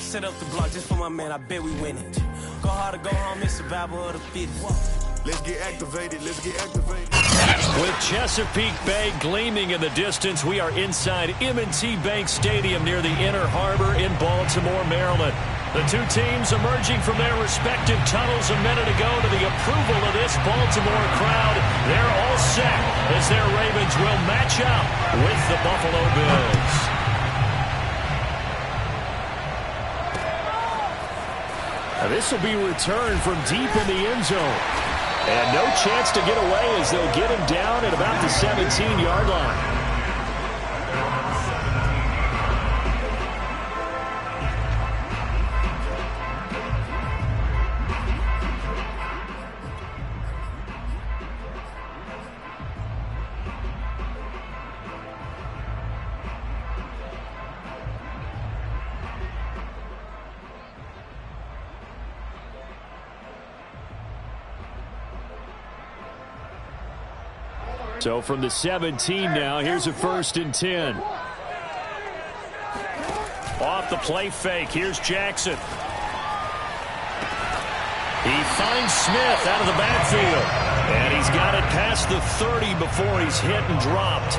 Set up the block just for my man, I bet we win it. Go hard or go home, it's survival of the fittest. Let's get activated, let's get activated. With Chesapeake Bay gleaming in the distance, we are inside M&T Bank Stadium near the Inner Harbor in Baltimore, Maryland. The two teams emerging from their respective tunnels a minute ago to the approval of this Baltimore crowd. They're all set as their Ravens will match up with the Buffalo Bills. Now this will be returned from deep in the end zone. And no chance to get away as they'll get him down at about the 17-yard line. So from the 17 now, here's a 1st and 10. Off the play fake, here's Jackson. He finds Smith out of the backfield. And he's got it past the 30 before he's hit and dropped.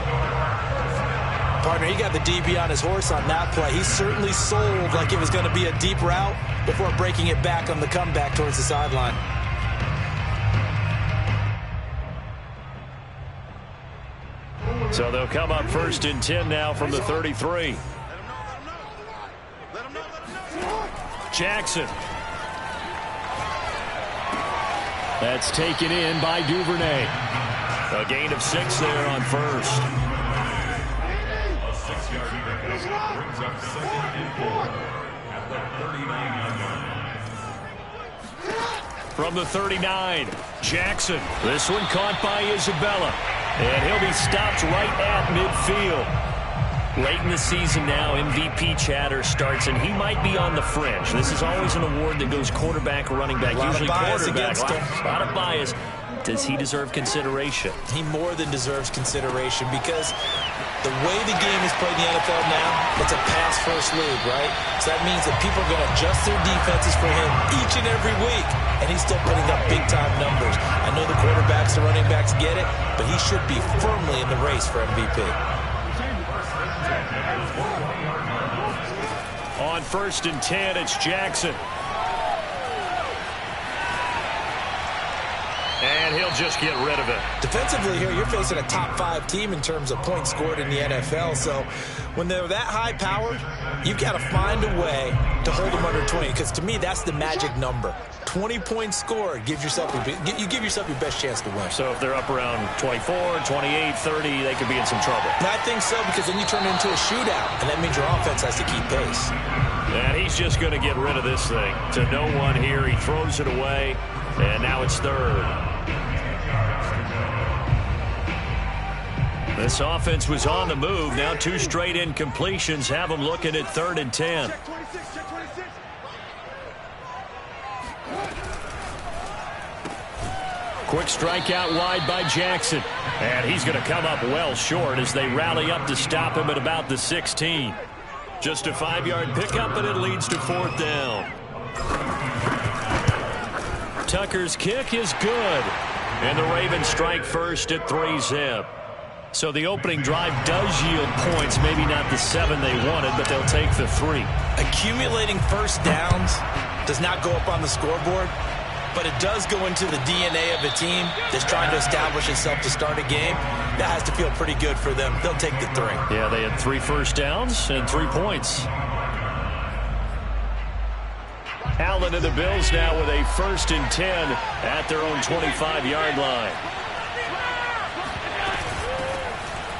Partner, he got the DB on his horse on that play. He certainly sold like it was going to be a deep route before breaking it back on the comeback towards the sideline. So they'll come up 1st and 10 now from the 33. Jackson. That's taken in by Duvernay. A gain of 6 there on 1st. A 6-yard brings up 2nd and 4 at the 39-yard line. From the 39, Jackson. This one caught by Isabella. And he'll be stopped right at midfield. Late in the season now, MVP chatter starts, and he might be on the fringe. This is always an award that goes quarterback, running back, usually quarterback. A lot of bias. Does he deserve consideration? He more than deserves consideration because the way the game is played in the NFL now, it's a pass-first league, right? So that means that people are going to adjust their defenses for him each and every week, and he's still putting up big-time numbers. I know the quarterbacks, the running backs get it, but he should be firmly in the race for MVP. On 1st and 10, it's Jackson. And he'll just get rid of it. Defensively here, you're facing a top-5 team in terms of points scored in the NFL. So when they're that high-powered, you've got to find a way to hold them under 20. Because to me, that's the magic number. 20 points scored gives yourself you give yourself your best chance to win. So if they're up around 24, 28, 30, they could be in some trouble. And I think so, because then you turn it into a shootout, and that means your offense has to keep pace. And he's just going to get rid of this thing. To no one here, he throws it away, and now it's 3rd. This offense was on the move. Now 2 straight incompletions have them looking at 3rd and 10. Quick strike out wide by Jackson. And he's going to come up well short as they rally up to stop him at about the 16. Just a 5-yard pickup, and it leads to 4th down. Tucker's kick is good. And the Ravens strike first at 3-zip. So the opening drive does yield points, maybe not the 7 they wanted, but they'll take the 3. Accumulating first downs does not go up on the scoreboard, but it does go into the DNA of a team that's trying to establish itself to start a game. That has to feel pretty good for them. They'll take the 3. Yeah, they had 3 first downs and 3 points. Allen and the Bills now with a 1st and 10 at their own 25-yard line.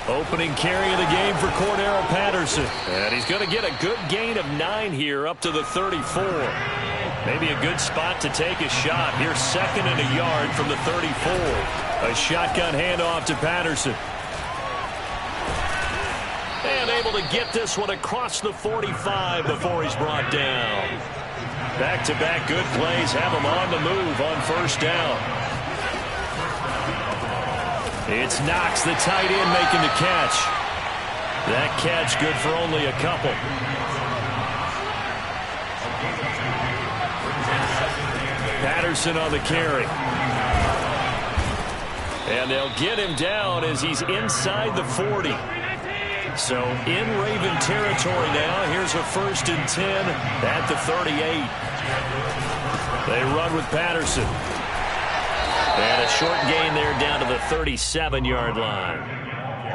Opening carry of the game for Cordero Patterson. And he's going to get a good gain of 9 here up to the 34. Maybe a good spot to take a shot. Here's 2nd and a yard from the 34. A shotgun handoff to Patterson. And able to get this one across the 45 before he's brought down. Back-to-back good plays have him on the move on 1st down. It's Knox, the tight end, making the catch. That catch good for only a couple. Patterson on the carry. And they'll get him down as he's inside the 40. So in Raven territory now. Here's a 1st and 10 at the 38. They run with Patterson. And a short gain there down to the 37-yard line.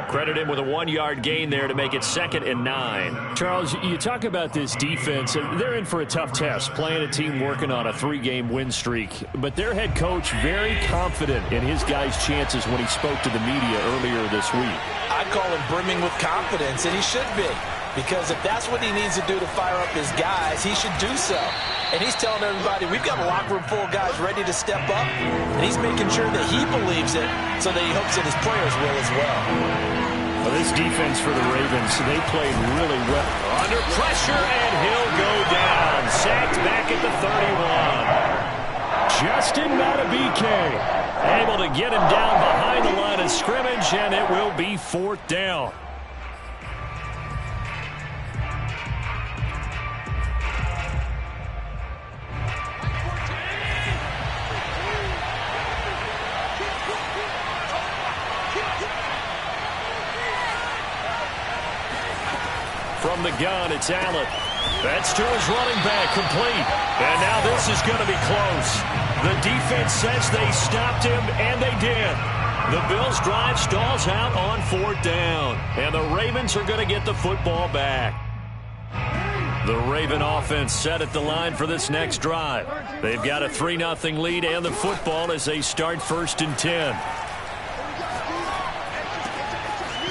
Credit him with a 1-yard gain there to make it 2nd and 9. Charles, you talk about this defense. They're in for a tough test, playing a team working on a 3-game win streak. But their head coach very confident in his guys' chances when he spoke to the media earlier this week. I call him brimming with confidence, and he should be. Because if that's what he needs to do to fire up his guys, he should do so. And he's telling everybody, we've got a locker room full of guys ready to step up. And he's making sure that he believes it so that he hopes that his players will as well. Well, this defense for the Ravens, they played really well. Under pressure, and he'll go down. Sacked back at the 31. Justin Matabike Able to get him down behind the line of scrimmage, and it will be 4th down. From the gun, it's Allen. That's to his running back, complete. And now this is going to be close. The defense says they stopped him, and they did. The Bills' drive stalls out on 4th down. And the Ravens are going to get the football back. The Raven offense set at the line for this next drive. They've got a 3-0 lead and the football as they start 1st and 10.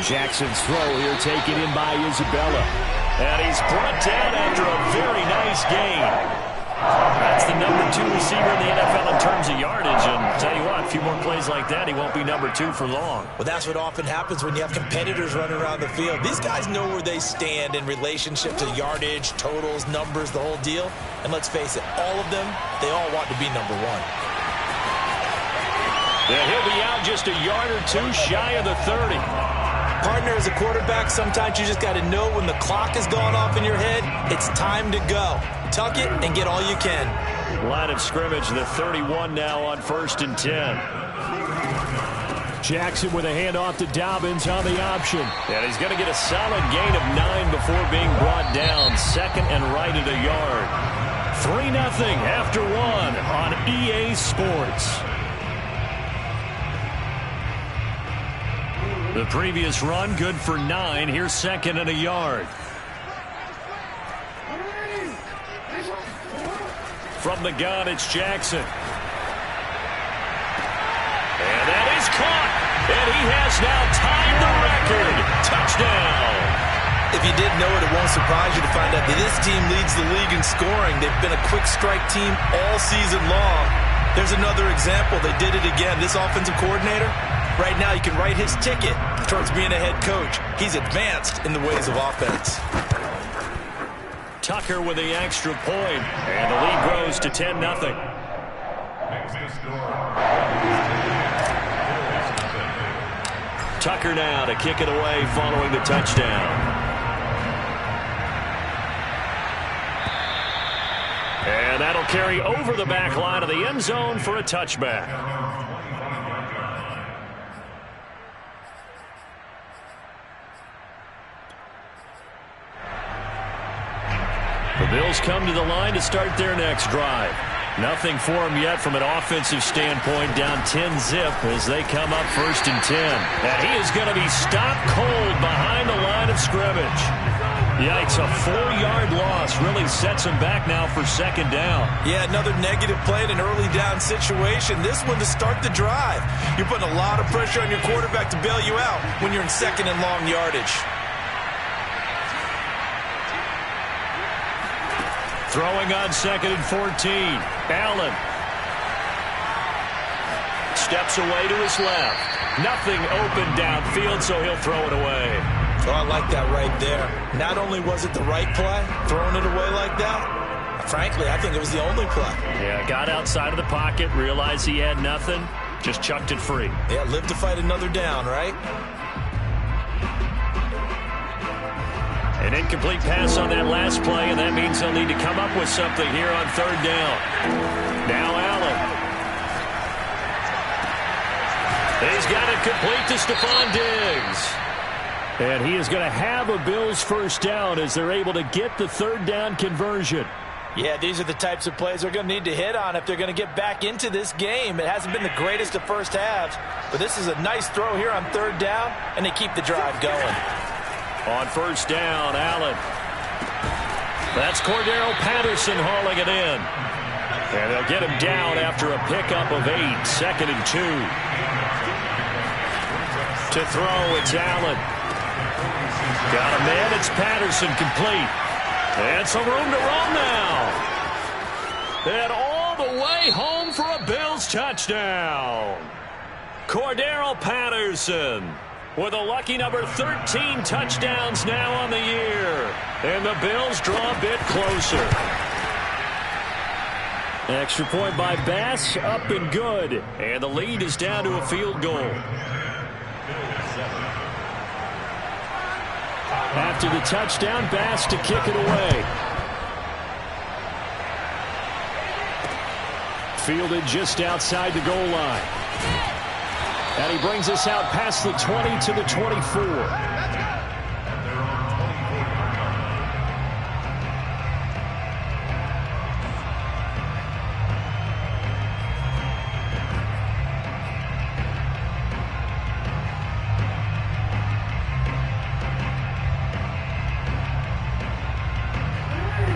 Jackson's throw here taken in by Isabella. And he's brought down after a very nice gain. That's the number 2 receiver in the NFL in terms of yardage. And tell you what, a few more plays like that, he won't be number 2 for long. Well, that's what often happens when you have competitors running around the field. These guys know where they stand in relationship to yardage, totals, numbers, the whole deal. And let's face it, all of them, they all want to be number 1. Yeah, he'll be out just a yard or 2 shy of the 30. Partner, as a quarterback, sometimes you just got to know when the clock has gone off in your head, it's time to go. Tuck it and get all you can. Line of scrimmage, the 31 now on 1st and 10. Jackson with a handoff to Dobbins on the option. And he's going to get a solid gain of 9 before being brought down. 2nd and right at a yard. 3-0 after 1 on EA Sports. The previous run good for 9. Here's 2nd and a yard. From the gun, it's Jackson. And that is caught. And he has now tied the record. Touchdown. If you didn't know it, it won't surprise you to find out that this team leads the league in scoring. They've been a quick strike team all season long. There's another example. They did it again. This offensive coordinator, right now you can write his ticket towards being a head coach. He's advanced in the ways of offense. Tucker with the extra point, and the lead grows to 10-0. Tucker now to kick it away following the touchdown. And that'll carry over the back line of the end zone for a touchback. The Bills come to the line to start their next drive. Nothing for them yet from an offensive standpoint, down 10-zip as they come up 1st and 10. And he is going to be stopped cold behind the line of scrimmage. Yikes, a 4-yard loss really sets him back now for 2nd down. Yeah, another negative play in an early down situation. This one to start the drive. You're putting a lot of pressure on your quarterback to bail you out when you're in 2nd and long yardage. Throwing on 2nd and 14. Allen steps away to his left. Nothing open downfield, so he'll throw it away. Oh, I like that right there. Not only was it the right play, throwing it away like that, frankly, I think it was the only play. Yeah, got outside of the pocket, realized he had nothing, just chucked it free. Yeah, live to fight another down, right? An incomplete pass on that last play, and that means they'll need to come up with something here on 3rd down. Now Allen. He's got it complete to Stephon Diggs. And he is going to have a Bills first down as they're able to get the third down conversion. Yeah, these are the types of plays they're going to need to hit on if they're going to get back into this game. It hasn't been the greatest of first halves, but this is a nice throw here on third down, and they keep the drive going. On first down, Allen. That's Cordero Patterson hauling it in. And they'll get him down after a pickup of 8, 2nd and 2. To throw, it's Allen. Got a man, it's Patterson complete. And some room to run now. And all the way home for a Bills touchdown. Cordero Patterson with a lucky number 13 touchdowns now on the year. And the Bills draw a bit closer. Extra point by Bass, up and good. And the lead is down to a field goal. After the touchdown, Bass to kick it away. Fielded just outside the goal line. And he brings us out past the 20 to the 24.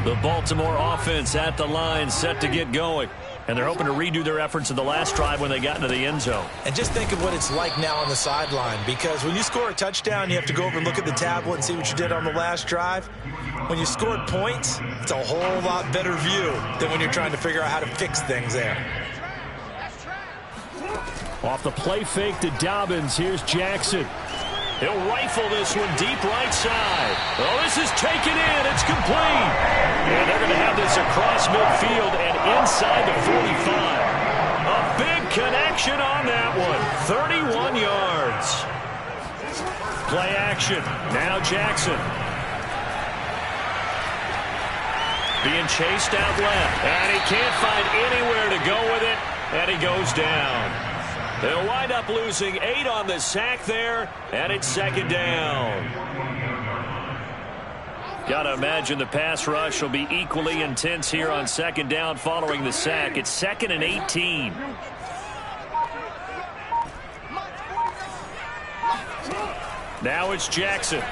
The Baltimore offense at the line, set to get going. And they're hoping to redo their efforts in the last drive when they got into the end zone. And just think of what it's like now on the sideline, because when you score a touchdown, you have to go over and look at the tablet and see what you did on the last drive. When you scored points, it's a whole lot better view than when you're trying to figure out how to fix things there. Off the play fake to Dobbins, here's Jackson. He'll rifle this one deep right side. Oh, this is taken in. It's complete. And they're going to have this across midfield and inside the 45. A big connection on that one. 31 yards. Play action. Now Jackson. Being chased out left. And he can't find anywhere to go with it. And he goes down. They'll wind up losing 8 on the sack there, and it's 2nd down. Got to imagine the pass rush will be equally intense here on 2nd down following the sack. It's 2nd and 18. Now it's Jackson.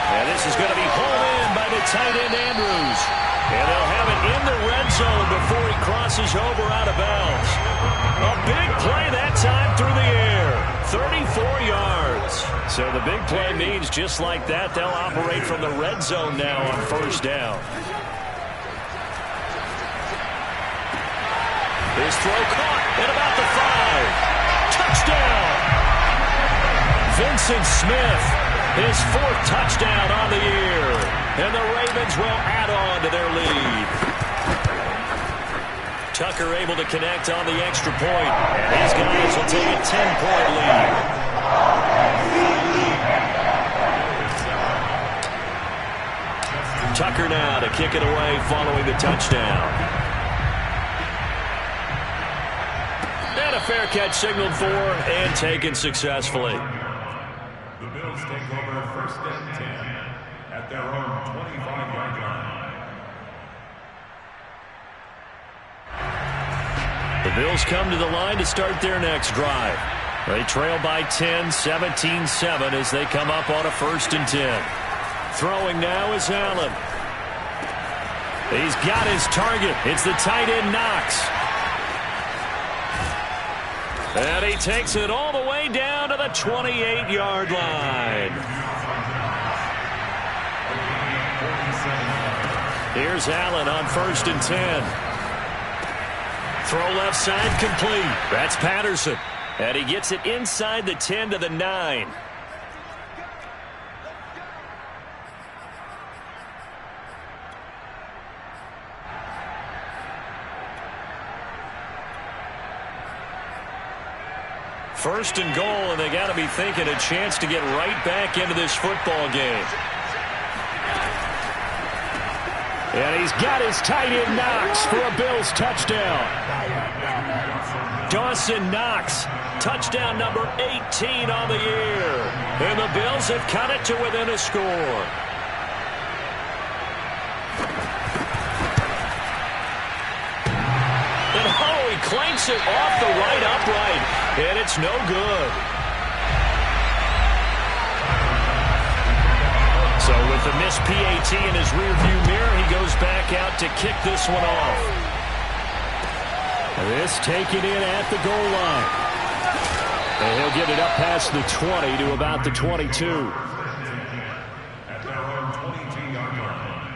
And this is going to be pulled in by the tight end Andrews. And they'll have it in the red zone before he crosses over out of bounds. A big play that time through the air. 34 yards. So the big play means just like that, they'll operate from the red zone now on first down. His throw caught at about the 5. Touchdown! Vincent Smith, his 4th touchdown on the year. And the Ravens will add on to their lead. Tucker able to connect on the extra point. And his guys will take a 10-point lead. Tucker now to kick it away following the touchdown. And a fair catch signaled for and taken successfully. The Bills take over 1st and 10 at their own 25-yard line. The Bills come to the line to start their next drive. They trail by 10, 17-7 as they come up on a 1st and 10. Throwing now is Allen. He's got his target. It's the tight end Knox. And he takes it all the way down to the 28-yard line. Here's Allen on 1st and 10. Throw left side complete. That's Patterson. And he gets it inside the 10 to the 9. First and goal, and they got to be thinking a chance to get right back into this football game. And he's got his tight end Knox for a Bills touchdown. Dawson Knox, touchdown number 18 on the year. And the Bills have cut it to within a score. And he clanks it off the right upright. And it's no good. So with the missed PAT in his rearview mirror, he goes back out to kick this one off. This taken in at the goal line. And he'll get it up past the 20 to about the 22. At their own 22-yard line.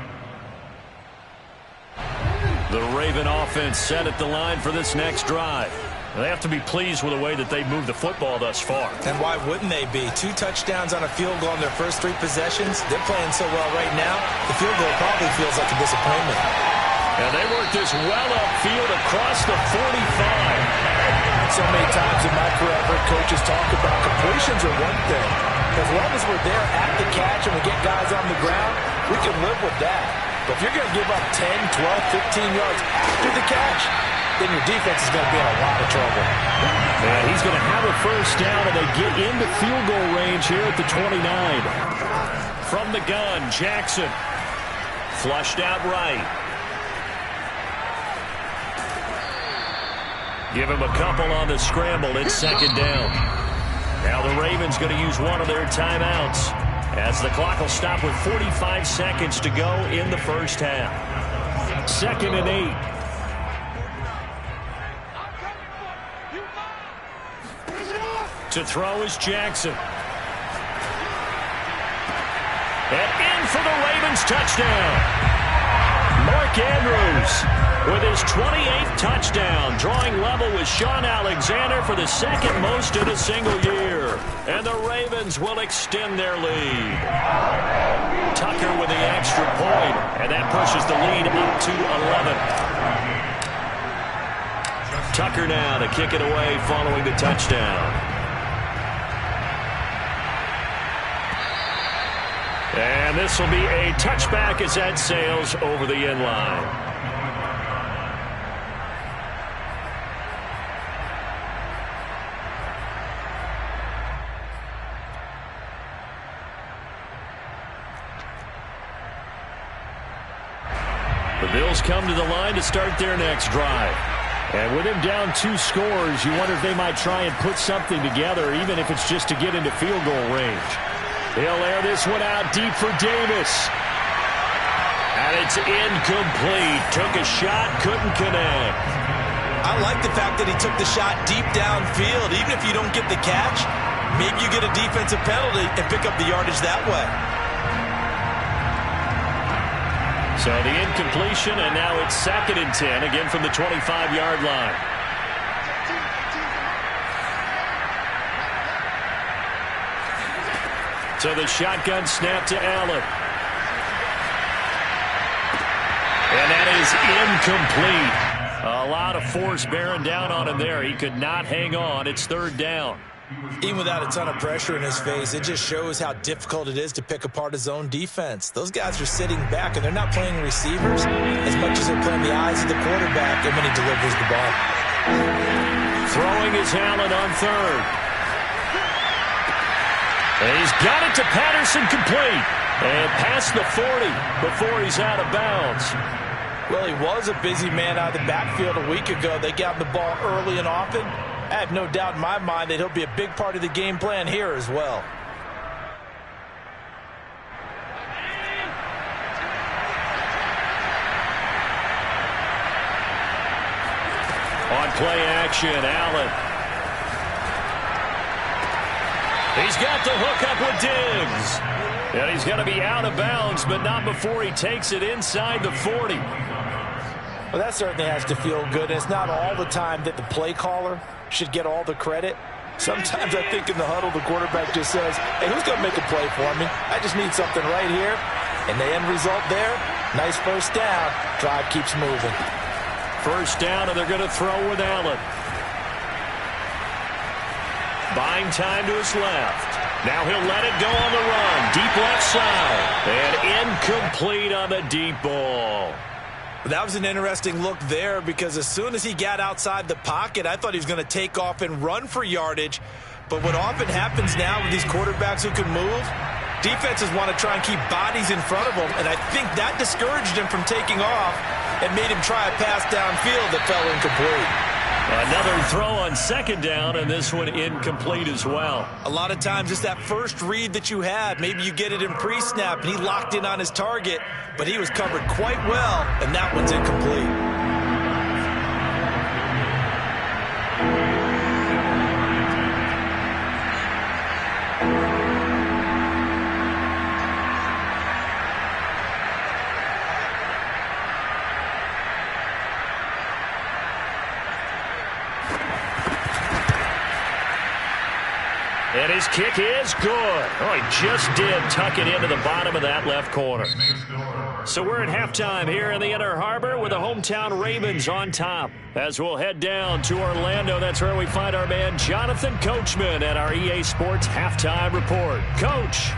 The Raven offense set at the line for this next drive. They have to be pleased with the way that they've moved the football thus far. And why wouldn't they be? 2 touchdowns on a field goal in their first 3 possessions. They're playing so well right now, the field goal probably feels like a disappointment. And they work this well upfield across the 45. So many times in my career, I've heard coaches talk about completions are one thing. As long as we're there at the catch and we get guys on the ground, we can live with that. But if you're going to give up 10, 12, 15 yards after the catch, then your defense is going to be in a lot of trouble. And he's going to have a first down, and they get into field goal range here at the 29. From the gun, Jackson. Flushed out right. Give him a couple on the scramble. It's second down. Now the Ravens going to use one of their timeouts as the clock will stop with 45 seconds to go in the first half. 2nd and 8. To throw is Jackson. And in for the Ravens touchdown. Mark Andrews with his 28th touchdown, drawing level with Sean Alexander for the 2nd most in a single year. And the Ravens will extend their lead. Tucker with the extra point, and that pushes the lead up to 11. Tucker now to kick it away following the touchdown. And this will be a touchback as that sails over the end line. The Bills come to the line to start their next drive. And with him down 2 scores, you wonder if they might try and put something together, even if it's just to get into field goal range. He'll air this one out deep for Davis. And it's incomplete. Took a shot, couldn't connect. I like the fact that he took the shot deep downfield. Even if you don't get the catch, maybe you get a defensive penalty and pick up the yardage that way. So the incompletion, and now it's 2nd and 10, again from the 25-yard line. So the shotgun snap to Allen. And that is incomplete. A lot of force bearing down on him there. He could not hang on. It's 3rd down. Even without a ton of pressure in his face, it just shows how difficult it is to pick apart his own defense. Those guys are sitting back, and they're not playing receivers as much as they're playing the eyes of the quarterback and when he delivers the ball. Throwing is Allen on 3rd. And he's got it to Patterson, complete. And past the 40 before he's out of bounds. Well, he was a busy man out of the backfield a week ago. They got the ball early and often. I have no doubt in my mind that he'll be a big part of the game plan here as well. On play action, Allen. He's got the hook up with Diggs. And he's going to be out of bounds, but not before he takes it inside the 40. Well, that certainly has to feel good. It's not all the time that the play caller should get all the credit. Sometimes I think in the huddle, the quarterback just says, hey, who's going to make a play for me? I just need something right here. And the end result there, nice first down. Drive keeps moving. First down, and they're going to throw with Allen. Buying time to his left. Now he'll let it go on the run. Deep left side. And incomplete on the deep ball. That was an interesting look there because as soon as he got outside the pocket, I thought he was going to take off and run for yardage. But what often happens now with these quarterbacks who can move, defenses want to try and keep bodies in front of them, and I think that discouraged him from taking off and made him try a pass downfield that fell incomplete. Another throw on second down, and this one incomplete as well. A lot of times, just that first read that you had, maybe you get it in pre-snap, and he locked in on his target, but he was covered quite well, and that one's incomplete. And his kick is good. Oh, he just did tuck it into the bottom of that left corner. So we're at halftime here in the Inner Harbor with the hometown Ravens on top. As we'll head down to Orlando, that's where we find our man Jonathan Coachman at our EA Sports Halftime Report. Coach.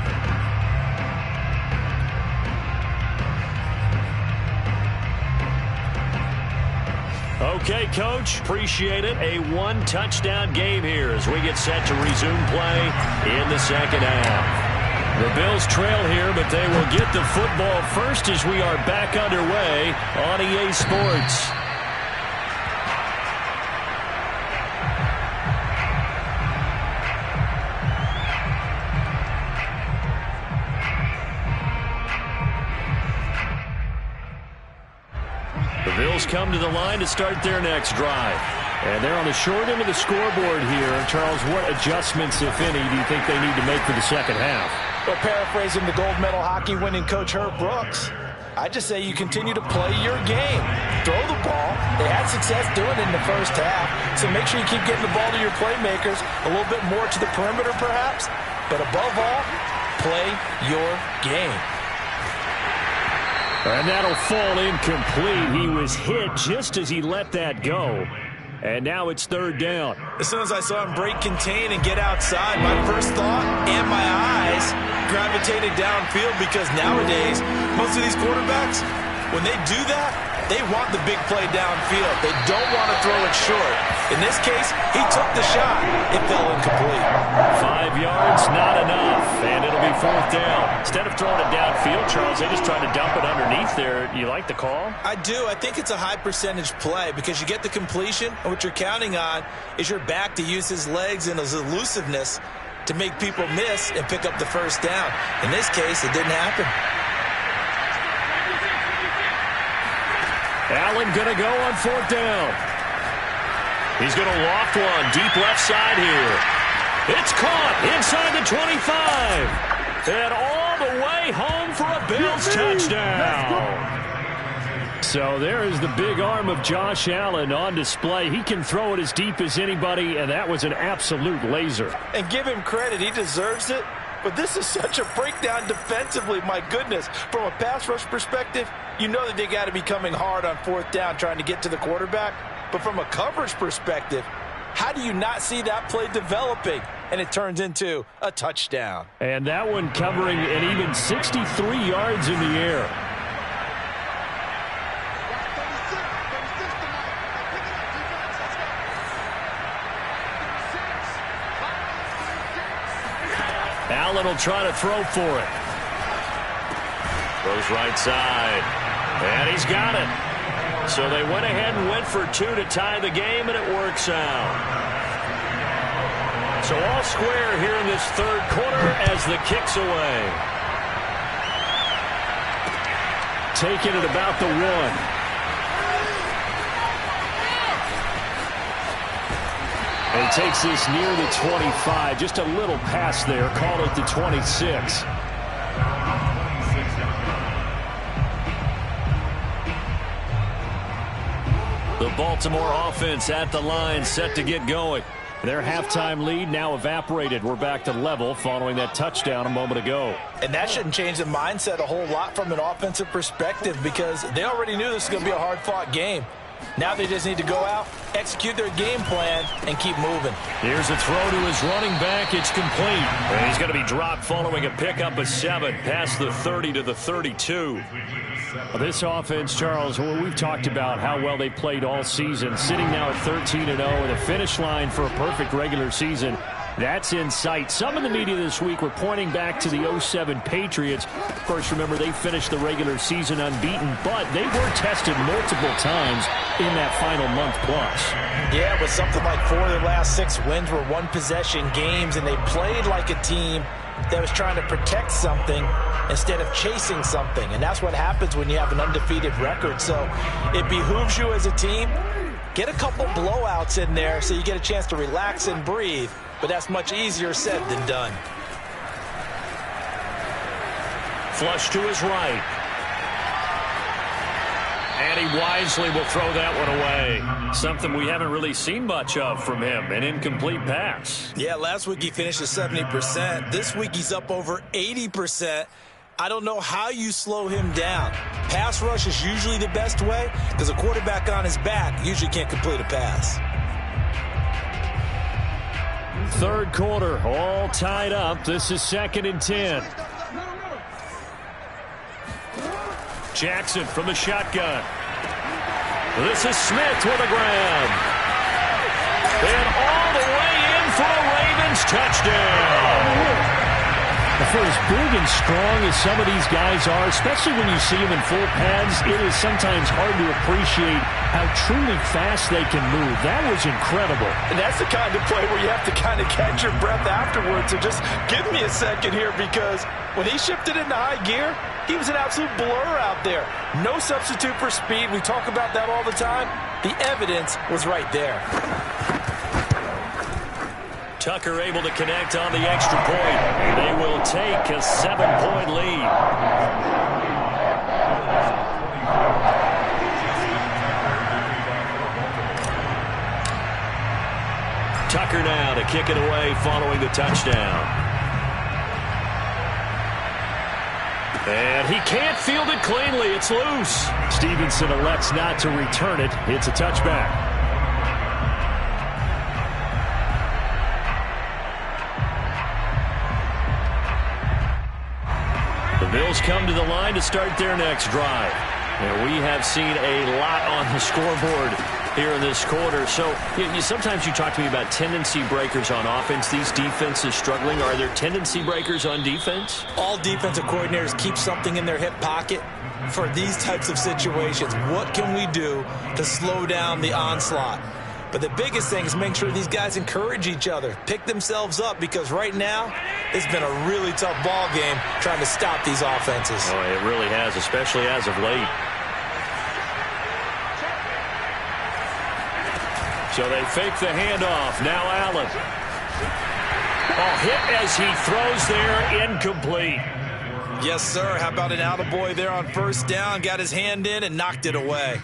Okay, Coach, appreciate it. A one-touchdown game here as we get set to resume play in the second half. The Bills trail here, but they will get the football first as we are back underway on EA Sports. Bills come to the line to start their next drive. And they're on the short end of the scoreboard here. Charles, what adjustments, if any, do you think they need to make for the second half? Well, paraphrasing the gold medal hockey winning coach Herb Brooks, I just say you continue to play your game. Throw the ball. They had success doing it in the first half, so make sure you keep getting the ball to your playmakers, a little bit more to the perimeter perhaps, but above all, play your game. And that'll fall incomplete. He was hit just as he let that go. And now it's third down. As soon as I saw him break contain and get outside, my first thought and my eyes gravitated downfield because nowadays, most of these quarterbacks, when they do that, they want the big play downfield. They don't want to throw it short. In this case, he took the shot. It fell incomplete. 5 yards, not enough, and it'll be fourth down. Instead of throwing it downfield, Charles, they just tried to dump it underneath there. You like the call? I do. I think it's a high percentage play because you get the completion, and what you're counting on is your back to use his legs and his elusiveness to make people miss and pick up the first down. In this case, it didn't happen. Allen going to go on fourth down. He's going to loft one deep left side here. It's caught inside the 25. And all the way home for a Bills touchdown. So there is the big arm of Josh Allen on display. He can throw it as deep as anybody, and that was an absolute laser. And give him credit. He deserves it. But this is such a breakdown defensively, my goodness. From a pass rush perspective, you know that they got to be coming hard on fourth down trying to get to the quarterback. But from a coverage perspective, how do you not see that play developing? And it turns into a touchdown. And that one covering an even 63 yards in the air. Allen will try to throw for it. Goes right side. And he's got it. So they went ahead and went for two to tie the game, and it works out. So all square here in this third quarter as the kick's away. Taking it about the 1. And he takes this near the 25. Just a little pass there. Call it the 26. The Baltimore offense at the line, set to get going. Their halftime lead now evaporated. We're back to level following that touchdown a moment ago. And that shouldn't change the mindset a whole lot from an offensive perspective because they already knew this was going to be a hard-fought game. Now they just need to go out, execute their game plan, and keep moving. Here's a throw to his running back. It's complete. And he's going to be dropped following a pickup of 7 past the 30 to the 32. This offense, Charles, we've talked about how well they played all season, sitting now at 13-0 and a finish line for a perfect regular season. That's in sight. Some in the media this week were pointing back to the 07 Patriots. Of course, remember, they finished the regular season unbeaten, but they were tested multiple times in that final month plus. Yeah, but something like 4 of their last 6 wins were one-possession games, and they played like a team that was trying to protect something instead of chasing something. And that's what happens when you have an undefeated record. So it behooves you as a team, get a couple blowouts in there so you get a chance to relax and breathe. But that's much easier said than done. Flush to his right. And he wisely will throw that one away. Something we haven't really seen much of from him, an incomplete pass. Yeah, last week he finished at 70%. This week he's up over 80%. I don't know how you slow him down. Pass rush is usually the best way because a quarterback on his back usually can't complete a pass. Third quarter, all tied up. This is 2nd and 10. Jackson from the shotgun. This is Smith with a grab. And all the way in for a Ravens touchdown. For as big and strong as some of these guys are, especially when you see them in full pads, it is sometimes hard to appreciate how truly fast they can move. That was incredible. And that's the kind of play where you have to kind of catch your breath afterwards. So just give me a second here, because when he shifted into high gear, he was an absolute blur out there. No substitute for speed. We talk about that all the time. The evidence was right there. Tucker able to connect on the extra point. They will take a 7-point lead. Tucker now to kick it away following the touchdown. And he can't field it cleanly. It's loose. Stevenson elects not to return it. It's a touchback. The Bills come to the line to start their next drive. And we have seen a lot on the scoreboard here in this quarter. So sometimes you talk to me about tendency breakers on offense. These defenses struggling. Are there tendency breakers on defense? All defensive coordinators keep something in their hip pocket for these types of situations. What can we do to slow down the onslaught? But the biggest thing is make sure these guys encourage each other, pick themselves up, because right now it's been a really tough ball game trying to stop these offenses. Oh, it really has, especially as of late. So they fake the handoff. Now Allen. Oh, hit as he throws there, incomplete. Yes, sir. How about an attaboy there on first down? Got his hand in and knocked it away.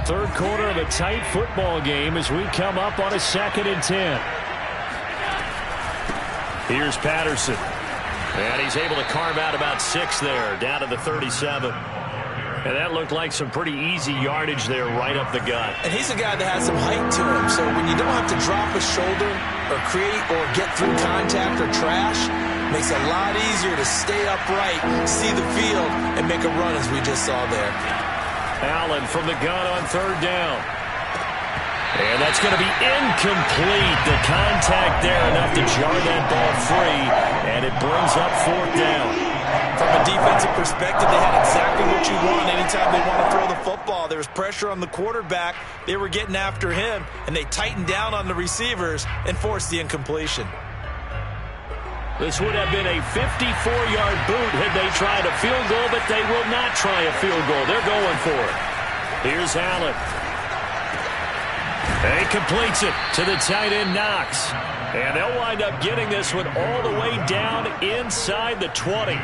Third quarter of a tight football game as we come up on a 2nd and 10. Here's Patterson. And he's able to carve out about 6 there, down to the 37. And that looked like some pretty easy yardage there right up the gut. And he's a guy that has some height to him, so when you don't have to drop a shoulder or create or get through contact or trash, makes it a lot easier to stay upright, see the field, and make a run as we just saw there. Allen from the gun on 3rd down. And that's going to be incomplete. The contact there enough to jar that ball free, and it brings up 4th down. From a defensive perspective, they had exactly what you want anytime they want to throw the football. There was pressure on the quarterback. They were getting after him, and they tightened down on the receivers and forced the incompletion. This would have been a 54-yard boot had they tried a field goal, but they will not try a field goal. They're going for it. Here's Allen. And he completes it to the tight end, Knox. And they'll wind up getting this one all the way down inside the 20.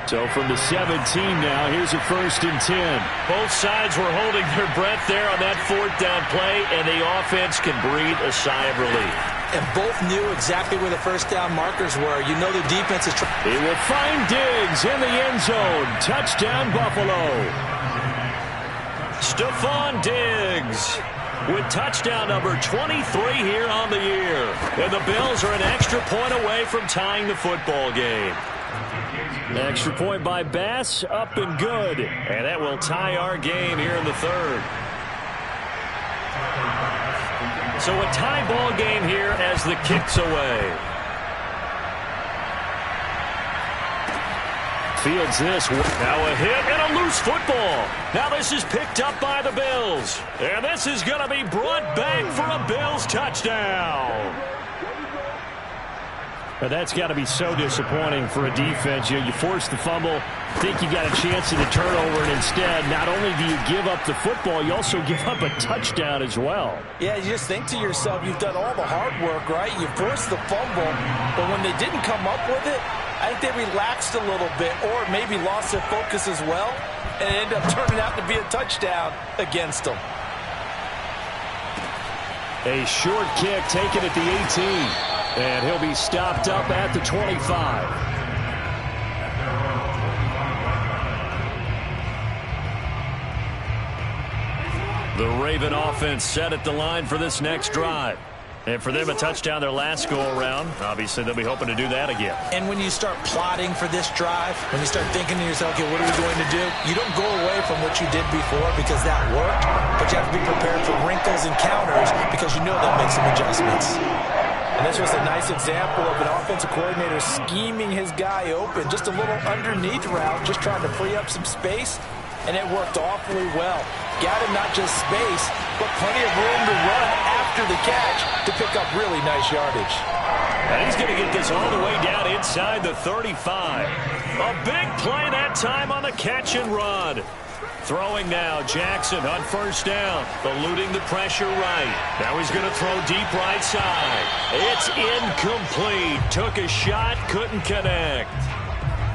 So from the 17 now, here's a 1st and 10. Both sides were holding their breath there on that 4th down play, and the offense can breathe a sigh of relief. And both knew exactly where the first down markers were. You know the defense is trying. He will find Diggs in the end zone. Touchdown, Buffalo. Stephon Diggs with touchdown number 23 here on the year. And the Bills are an extra point away from tying the football game. Extra point by Bass, up and good. And that will tie our game here in the third. So a tie ball game here as the kick's away. Fields this. Now a hit and a loose football. Now this is picked up by the Bills. And this is going to be brought back for a Bills touchdown. But that's got to be so disappointing for a defense. You force the fumble, think you got a chance at a turnover, and instead, not only do you give up the football, you also give up a touchdown as well. Yeah, you just think to yourself, you've done all the hard work, right? You forced the fumble, but when they didn't come up with it, I think they relaxed a little bit or maybe lost their focus as well, and it ended up turning out to be a touchdown against them. A short kick taken at the 18. And he'll be stopped up at the 25. The Raven offense set at the line for this next drive. And for them, a touchdown their last go-around. Obviously, they'll be hoping to do that again. And when you start plotting for this drive, when you start thinking to yourself, okay, what are we going to do? You don't go away from what you did before because that worked, but you have to be prepared for wrinkles and counters because you know they'll make some adjustments. And this was a nice example of an offensive coordinator scheming his guy open. Just a little underneath route, just trying to free up some space, and it worked awfully well. Got him not just space, but plenty of room to run after the catch to pick up really nice yardage. And he's going to get this all the way down inside the 35. A big play that time on the catch and run. Throwing now, Jackson on first down, eluding the pressure right. Now he's going to throw deep right side. It's incomplete. Took a shot, couldn't connect.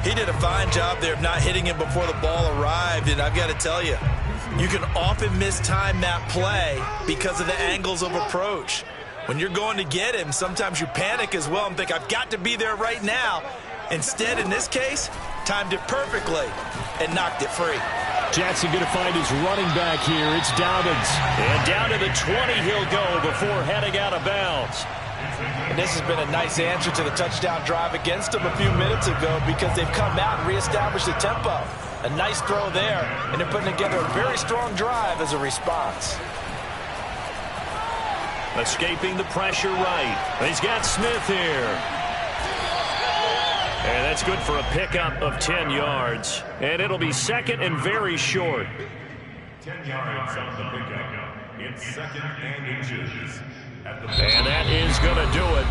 He did a fine job there of not hitting him before the ball arrived, and I've got to tell you, you can often mistime that play because of the angles of approach. When you're going to get him, sometimes you panic as well and think, I've got to be there right now. Instead, in this case, timed it perfectly and knocked it free. Jackson going to find his running back here. It's Dobbins. And down to the 20 he'll go before heading out of bounds. And this has been a nice answer to the touchdown drive against them a few minutes ago because they've come out and reestablished the tempo. A nice throw there, and they're putting together a very strong drive as a response. Escaping the pressure right. He's got Smith here. And that's good for a pickup of 10 yards. And it'll be second and very short. 10 yards on the pickup. It's second and inches. And that is going to do it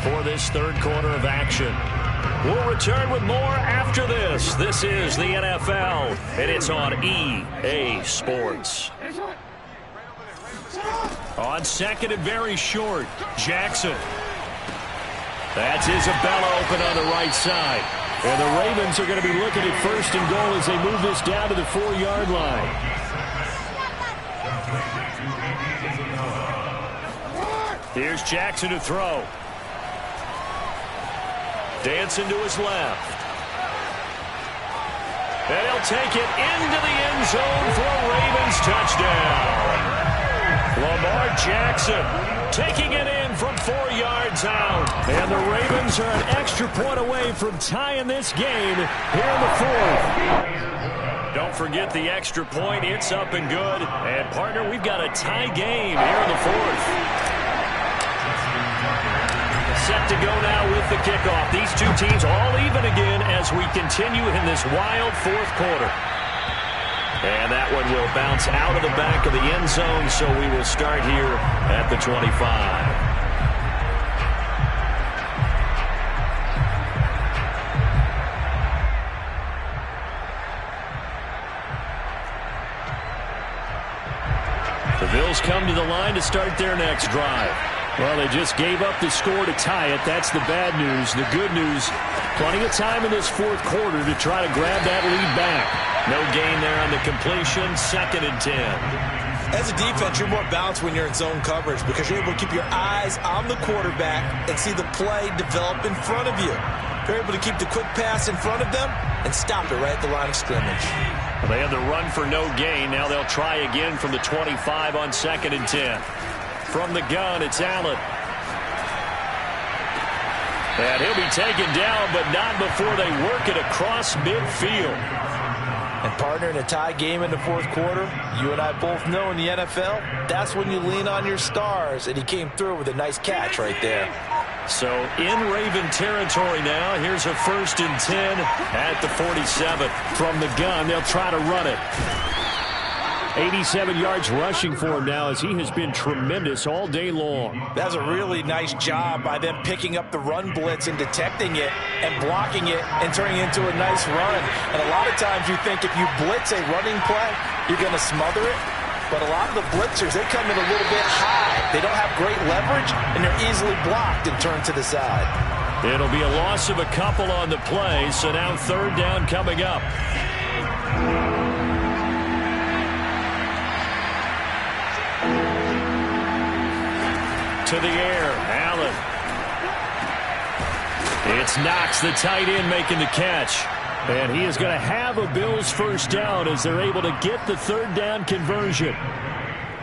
for this third quarter of action. We'll return with more after this. This is the NFL, and it's on EA Sports. On second and very short, Jackson. That's Isabella open on the right side. And the Ravens are going to be looking at first and goal as they move this down to the 4-yard line. Here's Jackson to throw. Dancing to his left. And he'll take it into the end zone for a Ravens touchdown. Lamar Jackson taking it in from 4 yards out. And the Ravens are an extra point away from tying this game here in the fourth. Don't forget the extra point. It's up and good. And, partner, we've got a tie game here in the fourth. Set to go now with the kickoff. These two teams all even again as we continue in this wild fourth quarter. And that one will bounce out of the back of the end zone, so we will start here at the 25. The Bills come to the line to start their next drive. Well, they just gave up the score to tie it. That's the bad news. The good news, plenty of time in this fourth quarter to try to grab that lead back. No gain there on the completion, 2nd and 10. As a defense, you're more balanced when you're in zone coverage because you're able to keep your eyes on the quarterback and see the play develop in front of you. They're able to keep the quick pass in front of them and stop it right at the line of scrimmage. Well, they had the run for no gain. Now they'll try again from the 25 on 2nd and 10. From the gun, it's Allen. And he'll be taken down, but not before they work it across midfield. And, partner, in a tie game in the fourth quarter, you and I both know in the NFL, that's when you lean on your stars. And he came through with a nice catch right there. So in Raven territory now, here's a 1st and 10 at the 47. From the gun, they'll try to run it. 87 yards rushing for him now as he has been tremendous all day long. That's a really nice job by them picking up the run blitz and detecting it and blocking it and turning it into a nice run. And a lot of times you think if you blitz a running play, you're going to smother it. But a lot of the blitzers, they come in a little bit high. They don't have great leverage, and they're easily blocked and turned to the side. It'll be a loss of a couple on the play, so now 3rd down coming up. To the air, Allen. It's Knox, the tight end, making the catch. And he is going to have a Bills 1st down as they're able to get the 3rd down conversion.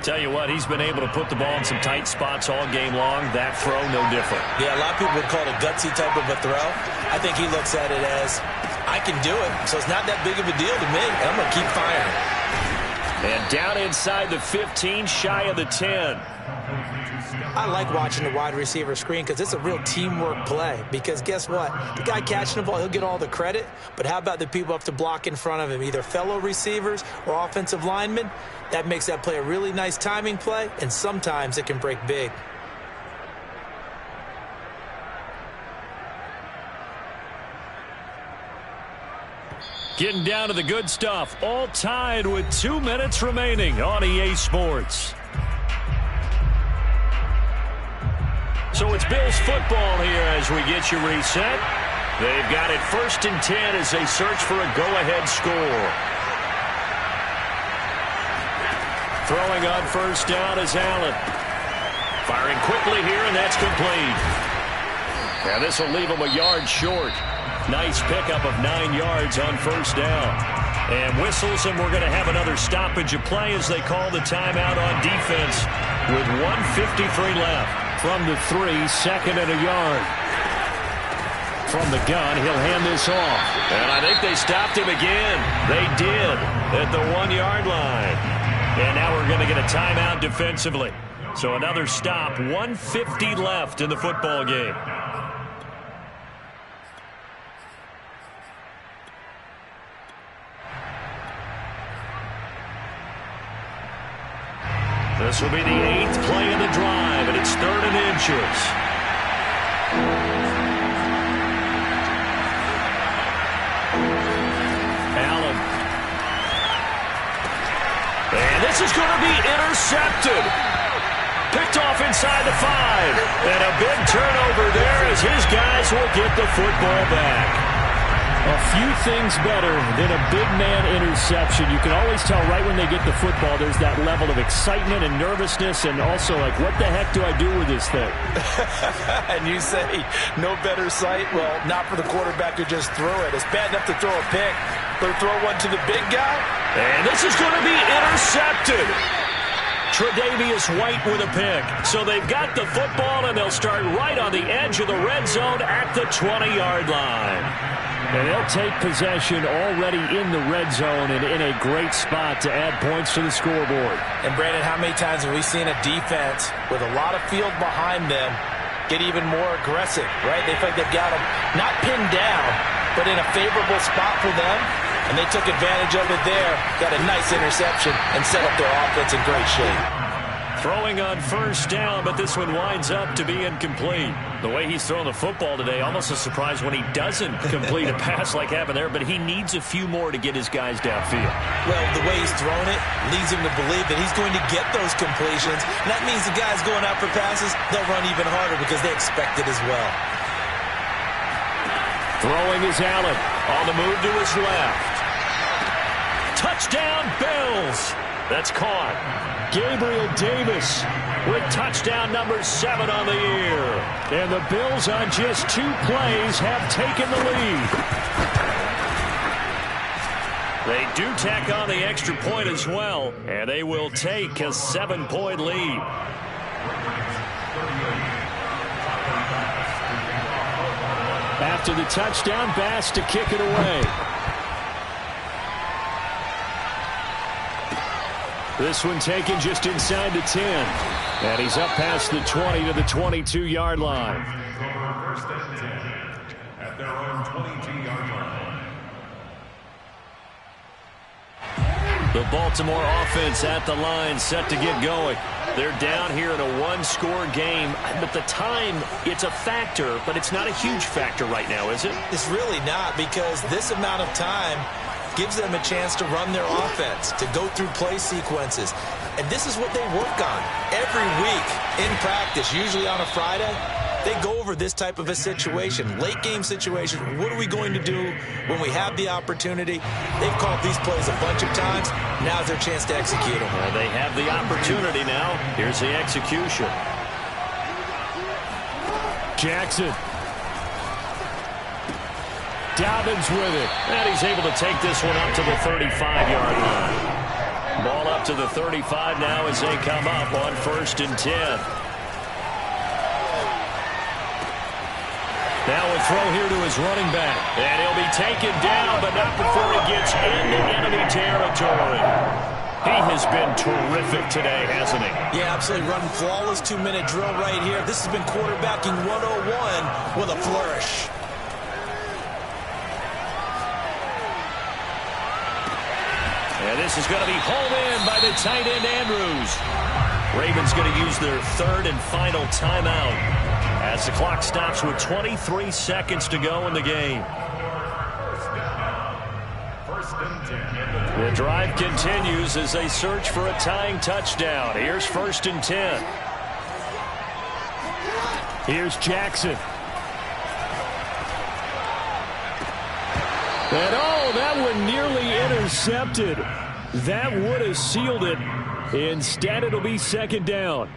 Tell you what, he's been able to put the ball in some tight spots all game long. That throw, no different. Yeah, a lot of people would call it a gutsy type of a throw. I think he looks at it as, I can do it, so it's not that big of a deal to me, and I'm going to keep firing. And down inside the 15, shy of the 10. I like watching the wide receiver screen because it's a real teamwork play. Because guess what? The guy catching the ball, he'll get all the credit. But how about the people up to block in front of him, either fellow receivers or offensive linemen? That makes that play a really nice timing play, and sometimes it can break big. Getting down to the good stuff. All tied with 2 minutes remaining on EA Sports. So it's Bills football here as we get you reset. They've got it 1st and 10 as they search for a go-ahead score. Throwing on 1st down is Allen. Firing quickly here, and that's complete. And this will leave him a yard short. Nice pickup of 9 yards on 1st down. And whistles, and we're going to have another stoppage of play as they call the timeout on defense with 1:53 left. From the 3, 2nd and a yard. From the gun, he'll hand this off. And I think they stopped him again. They did at the 1-yard line. And now we're going to get a timeout defensively. So another stop, 1:50 left in the football game. This will be the 8th play of the drive, and it's 3rd and inches. Allen. And this is going to be intercepted. Picked off inside the 5. And a big turnover there as his guys will get the football back. A few things better than a big man interception. You can always tell right when they get the football, there's that level of excitement and nervousness, and also like, what the heck do I do with this thing? And you say, no better sight? Well, not for the quarterback who just threw it. It's bad enough to throw a pick, but to throw one to the big guy? And this is going to be intercepted. Tre'Davious White with a pick. So they've got the football, and they'll start right on the edge of the red zone at the 20-yard line. And they'll take possession already in the red zone and in a great spot to add points to the scoreboard. And, Brandon, how many times have we seen a defense with a lot of field behind them get even more aggressive, right? They feel like they've got them not pinned down, but in a favorable spot for them. And they took advantage of it there, got a nice interception, and set up their offense in great shape. Throwing on 1st down, but this one winds up to be incomplete. The way he's throwing the football today, almost a surprise when he doesn't complete a pass like happened there, but he needs a few more to get his guys downfield. Well, the way he's thrown it leads him to believe that he's going to get those completions. And that means the guys going out for passes, they'll run even harder because they expect it as well. Throwing is Allen on the move to his left. Touchdown, Bills. That's caught. Gabriel Davis with touchdown number 7 on the year. And the Bills on just 2 plays have taken the lead. They do tack on the extra point as well, and they will take a 7-point lead. After the touchdown, Bass to kick it away. This one taken just inside the 10. And he's up past the 20 to the 22-yard line. First and 10 at their own 22-yard line. The Baltimore offense at the line, set to get going. They're down here in a 1-score game, but the time, it's a factor, but it's not a huge factor right now, is it? It's really not, because this amount of time gives them a chance to run their offense, to go through play sequences. And this is what they work on every week in practice, usually on a Friday. They go over this type of a situation, late game situation. What are we going to do when we have the opportunity? They've called these plays a bunch of times. Now's their chance to execute them. Well, they have the opportunity now. Here's the execution. Jackson. Dobbins with it. And he's able to take this one up to the 35-yard line. Ball up to the 35 now as they come up on 1st and 10. Now a throw here to his running back. And he'll be taken down, but not before he gets into enemy territory. He has been terrific today, hasn't he? Yeah, absolutely. Running flawless 2-minute drill right here. This has been quarterbacking 101 with a flourish. And this is going to be home in by the tight end, Andrews. Ravens going to use their 3rd and final timeout as the clock stops with 23 seconds to go in the game. First and 10. The drive continues as they search for a tying touchdown. Here's 1st and 10. Here's Jackson. And oh, that one nearly intercepted. That would have sealed it. Instead, it'll be 2nd down.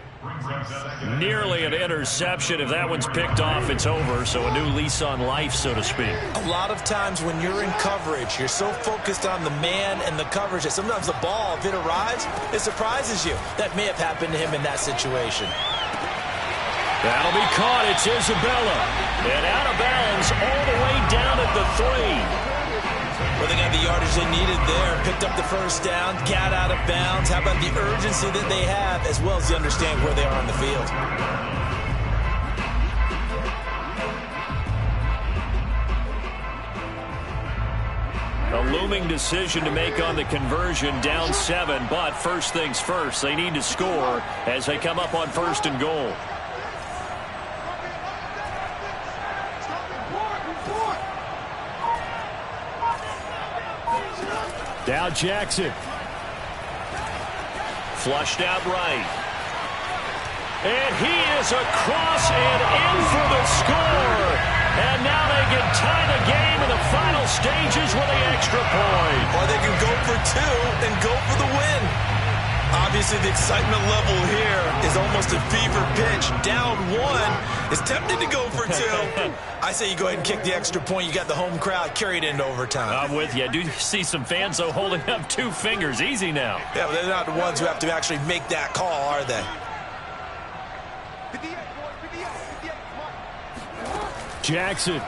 Nearly an interception. If that one's picked off, it's over. So a new lease on life, so to speak. A lot of times when you're in coverage, you're so focused on the man and the coverage that sometimes the ball, if it arrives, it surprises you. That may have happened to him in that situation. That'll be caught. It's Isabella. And out of bounds all the way down at the 3. Well, they got the yardage they needed there. Picked up the 1st down, got out of bounds. How about the urgency that they have, as well as they understand where they are on the field? A looming decision to make on the conversion, down 7. But first things first, they need to score as they come up on 1st and goal. Now Jackson. Flushed out right. And he is across and in for the score. And now they can tie the game in the final stages with an extra point. Or they can go for 2 and go for the win. Obviously, the excitement level here is almost a fever pitch. Down 1 is tempted to go for 2. I say you go ahead and kick the extra point. You got the home crowd carried into overtime. I'm with you. I do see some fans, though, holding up 2 fingers. Easy now. Yeah, but they're not the ones who have to actually make that call, are they? Jackson.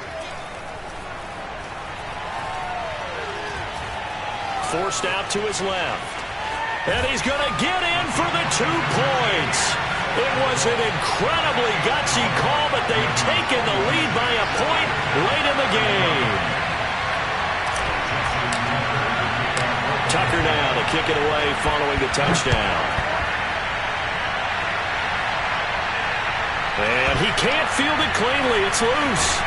Forced out to his left. And he's going to get in for the 2 points. It was an incredibly gutsy call, but they've taken the lead by a point late in the game. Tucker now to kick it away following the touchdown. And he can't field it cleanly. It's loose.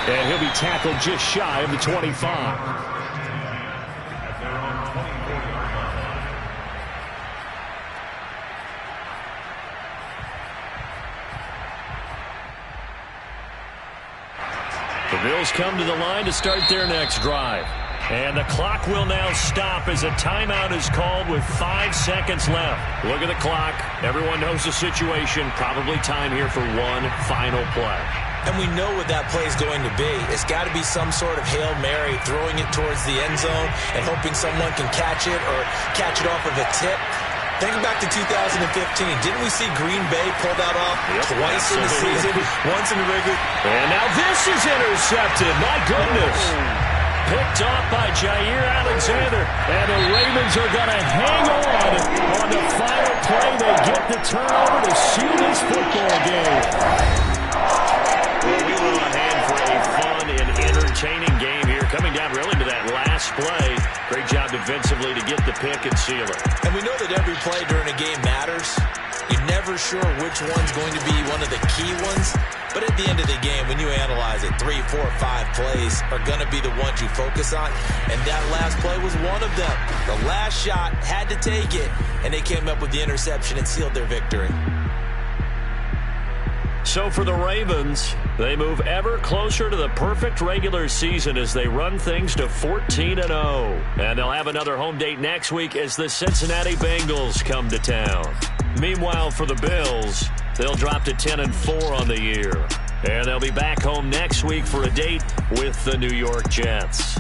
And he'll be tackled just shy of the 25. The Bills come to the line to start their next drive. And the clock will now stop as a timeout is called with 5 seconds left. Look at the clock. Everyone knows the situation. Probably time here for one final play. And we know what that play is going to be. It's got to be some sort of Hail Mary, throwing it towards the end zone and hoping someone can catch it or catch it off of a tip. Think back to 2015. Didn't we see Green Bay pull that off twice in the season? Once in the regular. And now this is intercepted. My goodness. Picked off by Jair Alexander. And the Ravens are going to hang on the final play. They get the turnover to seal this football game. Well, we were on hand for a fun and entertaining game here. Coming down really to that last play. Great job defensively to get the pick and seal it. And we know that every play during a game matters. You're never sure which one's going to be one of the key ones. But at the end of the game, when you analyze it, 3, 4, 5 plays are going to be the ones you focus on. And that last play was one of them. The last shot had to take it, and they came up with the interception and sealed their victory. So for the Ravens, they move ever closer to the perfect regular season as they run things to 14-0. And they'll have another home date next week as the Cincinnati Bengals come to town. Meanwhile, for the Bills, they'll drop to 10-4 on the year. And they'll be back home next week for a date with the New York Jets.